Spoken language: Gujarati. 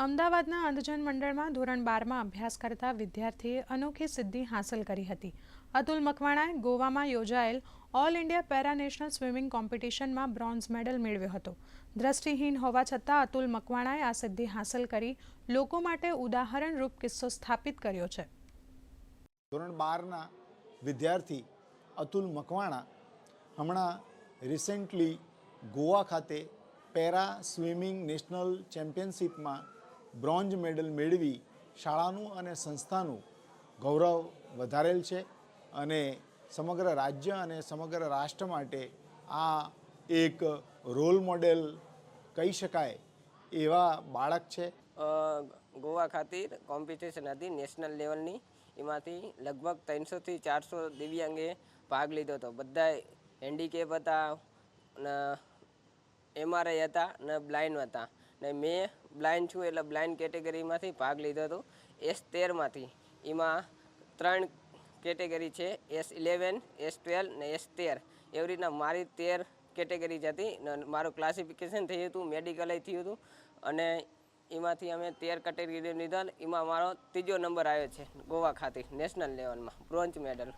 અમદાવાદના અંધજન મંડળમાં ધોરણ 12માં અભ્યાસ કરતા વિદ્યાર્થીએ અનોખી સિદ્ધિ હાંસલ કરી હતી. અતુલ મકવાણાએ ગોવામાં યોજાયેલ all India para national swimming કોમ્પિટિશનમાં બ્રોન્ઝ મેડલ મેળવ્યો હતો. દ્રષ્ટિહીન હોવા છતાં અતુલ મકવાણાએ આ સિદ્ધિ હાંસલ કરી લોકો માટે ઉદાહરણરૂપ કિસ્સો સ્થાપિત કર્યો છે. ધોરણ 12ના વિદ્યાર્થી અતુલ મકવાણા હમણાં રિસેન્ટલી ગોવા ખાતે પેરા સ્વિમિંગ નેશનલ ચેમ્પિયનશિપમાં બ્રોન્ઝ મેડલ મેળવી શાળાનું અને સંસ્થાનું ગૌરવ વધારેલ છે અને સમગ્ર રાજ્ય અને સમગ્ર રાષ્ટ્ર માટે આ એક રોલ મોડેલ કહી શકાય એવા બાળક છે. ગોવા ખાતે કોમ્પિટિશન હતી નેશનલ લેવલની. એમાંથી લગભગ 300થી 400 દિવ્યાંગે ભાગ લીધો હતો. બધા હેન્ડીકેપ હતા, MRI હતા ને બ્લાઇન્ડ હતા. ને મેં બ્લાઇન્ડ છું એટલે બ્લાઇન્ડ કેટેગરીમાંથી ભાગ લીધો હતો. S13માંથી. એમાં 3 કેટેગરી છે, S11, S12 ને S13. એવી રીતના મારી 13 કેટેગરી હતી. મારું ક્લાસિફિકેશન થયું હતું, મેડિકલ થયું હતું અને એમાંથી અમે 13 કેટેગરી લીધા. એમાં મારો 3જો નંબર આવ્યો છે ગોવા ખાતે નેશનલ લેવલમાં બ્રોન્ઝ મેડલ.